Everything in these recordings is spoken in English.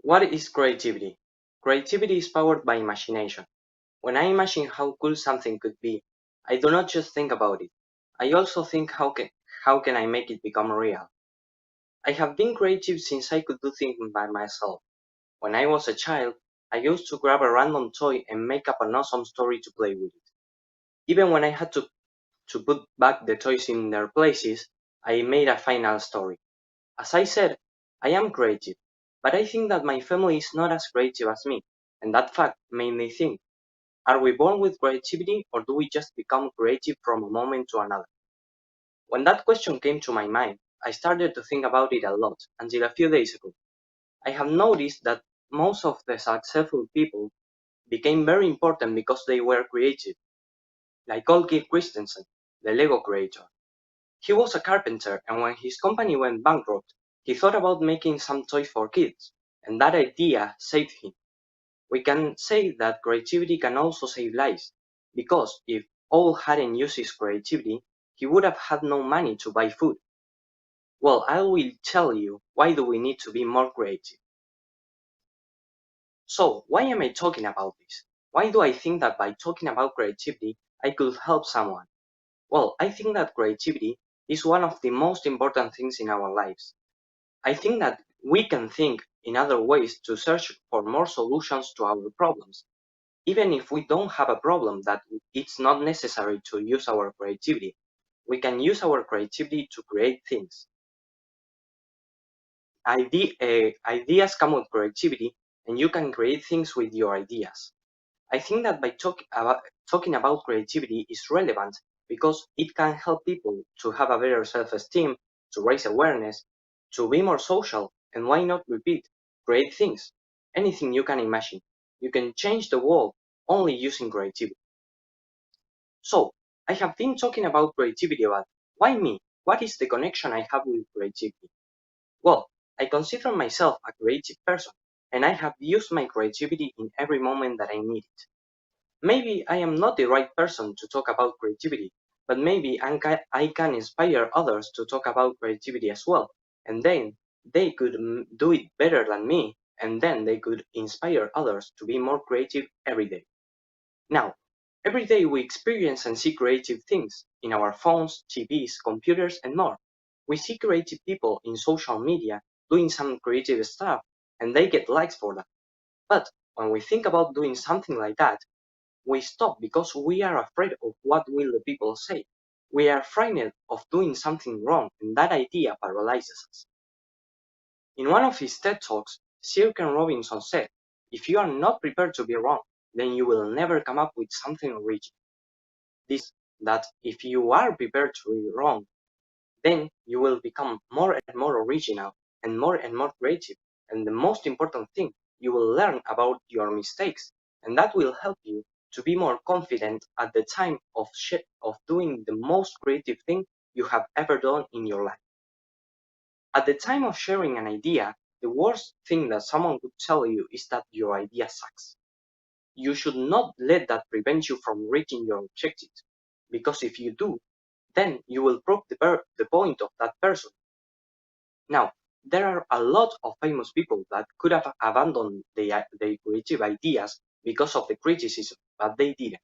What is creativity? Creativity is powered by imagination. When I imagine how cool something could be, I do not just think about it. I also think how can I make it become real? I have been creative since I could do things by myself. When I was a child, I used to grab a random toy and make up an awesome story to play with it. Even when I had to put back the toys in their places, I made a final story. As I said, I am creative, but I think that my family is not as creative as me, and that fact made me think, are we born with creativity or do we just become creative from a moment to another? When that question came to my mind, I started to think about it a lot until a few days ago. I have noticed that most of the successful people became very important because they were creative, like Olgi Christensen, the Lego creator. He was a carpenter, and when his company went bankrupt, he thought about making some toys for kids, and that idea saved him. We can say that creativity can also save lives, because if Owl hadn't used his creativity, he would have had no money to buy food. Well, I will tell you why do we need to be more creative. So, why am I talking about this? Why do I think that by talking about creativity, I could help someone? Well, I think that creativity is one of the most important things in our lives. I think that we can think in other ways to search for more solutions to our problems. Even if we don't have a problem that it's not necessary to use our creativity, we can use our creativity to create things. Ideas come with creativity, and you can create things with your ideas. I think that by talking about creativity is relevant because it can help people to have a better self-esteem, to raise awareness, to be more social, and why not repeat, create things, anything you can imagine. You can change the world only using creativity. So, I have been talking about creativity, but why me? What is the connection I have with creativity? Well, I consider myself a creative person, and I have used my creativity in every moment that I need it. Maybe I am not the right person to talk about creativity, but maybe I can inspire others to talk about creativity as well, and then they could do it better than me, and then they could inspire others to be more creative every day. Now, every day we experience and see creative things in our phones, TVs, computers, and more. We see creative people in social media doing some creative stuff, and they get likes for that. But when we think about doing something like that, we stop because we are afraid of what will the people say. We are frightened of doing something wrong, and that idea paralyzes us. In one of his TED Talks, Sir Ken Robinson said, if you are not prepared to be wrong, then you will never come up with something original. This that if you are prepared to be wrong, then you will become more and more original and more creative. And the most important thing, you will learn about your mistakes, and that will help you to be more confident at the time of doing the most creative thing you have ever done in your life. At the time of sharing an idea, the worst thing that someone could tell you is that your idea sucks. You should not let that prevent you from reaching your objectives, because if you do, then you will prove the point of that person. Now, there are a lot of famous people that could have abandoned their creative ideas because of the criticism, but they didn't.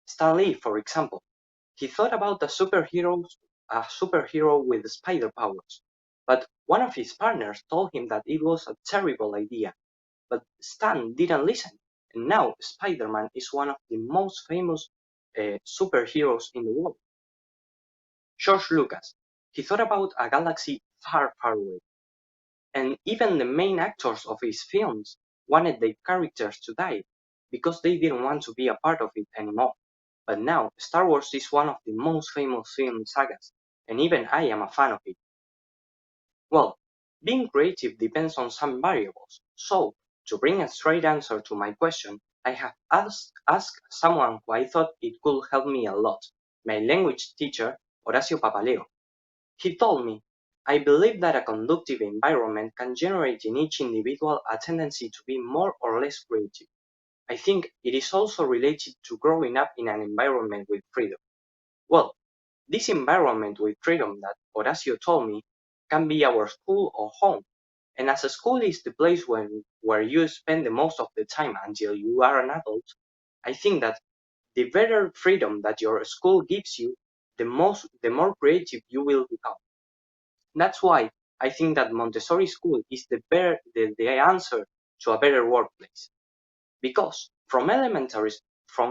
Stan Lee, for example, he thought about a superhero with spider powers, but one of his partners told him that it was a terrible idea. But Stan didn't listen, and now Spider-Man is one of the most famous superheroes in the world. George Lucas, he thought about a galaxy far, far away, and even the main actors of his films wanted their characters to die because they didn't want to be a part of it anymore. But now, Star Wars is one of the most famous film sagas, and even I am a fan of it. Well, being creative depends on some variables, so to bring a straight answer to my question, I have asked someone who I thought it could help me a lot. my language teacher, Horacio Papaleo. He told me, I believe that a conducive environment can generate in each individual a tendency to be more or less creative. I think it is also related to growing up in an environment with freedom. Well, this environment with freedom that Horacio told me can be our school or home. And as a school is the place where you spend the most of the time until you are an adult, I think that the better freedom that your school gives you, the more creative you will become. That's why I think that Montessori school is the answer to a better workplace. Because from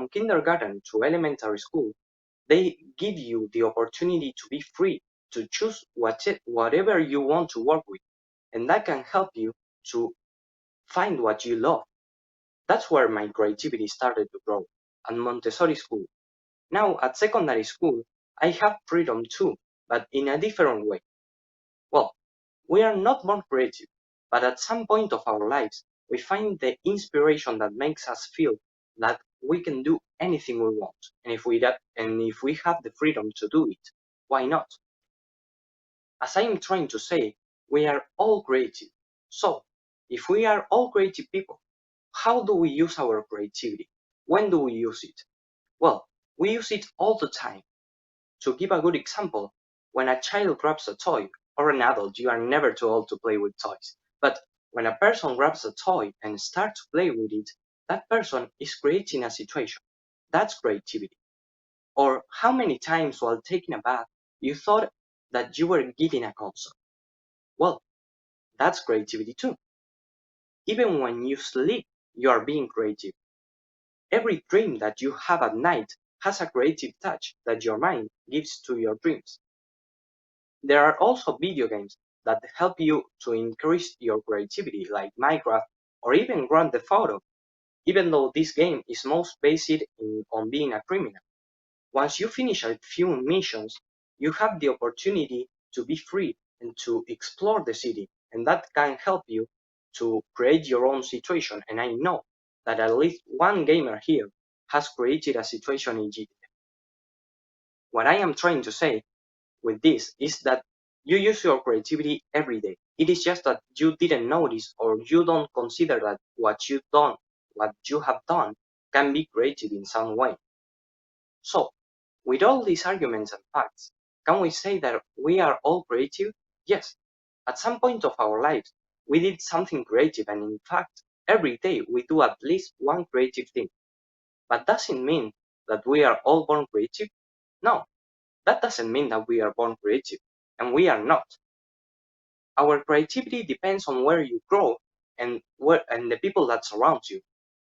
kindergarten to elementary school, they give you the opportunity to be free to choose whatever you want to work with, and that can help you to find what you love. That's where my creativity started to grow, at Montessori school. Now, at secondary school, I have freedom too, but in a different way. Well, we are not born creative, but at some point of our lives, we find the inspiration that makes us feel that we can do anything we want. And if we have the freedom to do it, why not? As I am trying to say, we are all creative. So, if we are all creative people, how do we use our creativity? When do we use it? Well, we use it all the time. To give a good example, when a child grabs a toy, or an adult, you are never too old to play with toys. But when a person grabs a toy and starts to play with it, that person is creating a situation. That's creativity. Or how many times while taking a bath, you thought that you were giving a concert? Well, that's creativity too. Even when you sleep, you are being creative. Every dream that you have at night has a creative touch that your mind gives to your dreams. There are also video games that help you to increase your creativity, like Minecraft or even Grand Theft Auto, even though this game is most based on being a criminal. Once you finish a few missions, you have the opportunity to be free and to explore the city, and that can help you to create your own situation. And I know that at least one gamer here has created a situation in GTA. What I am trying to say with this is that you use your creativity every day. It is just that you didn't notice or you don't consider that what you have done can be creative in some way. So, with all these arguments and facts, can we say that we are all creative? Yes. At some point of our lives, we did something creative, and in fact, every day we do at least one creative thing. But does it mean that we are all born creative? No, that doesn't mean that we are born creative, and we are not. Our creativity depends on where you grow and the people that surround you.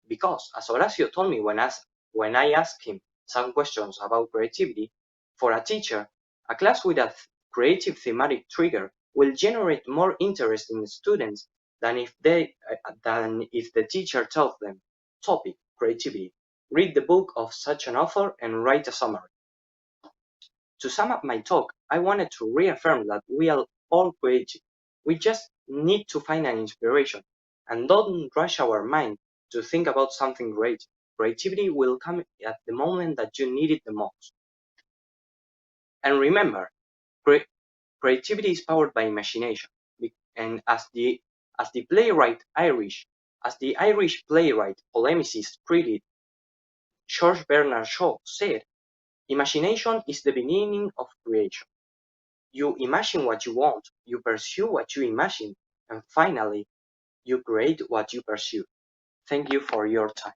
Because, as Horacio told me when I asked him some questions about creativity, for a teacher, a class with a creative thematic trigger will generate more interest in the students than if the teacher tells them, topic, creativity, read the book of such an author and write a summary. To sum up my talk, I wanted to reaffirm that we are all creative. We just need to find an inspiration and don't rush our mind to think about something great. Creativity will come at the moment that you need it the most. And remember, creativity is powered by imagination. And as the Irish playwright, polemicist, critic George Bernard Shaw said, imagination is the beginning of creation. You imagine what you want, you pursue what you imagine, and finally, you create what you pursue. Thank you for your time.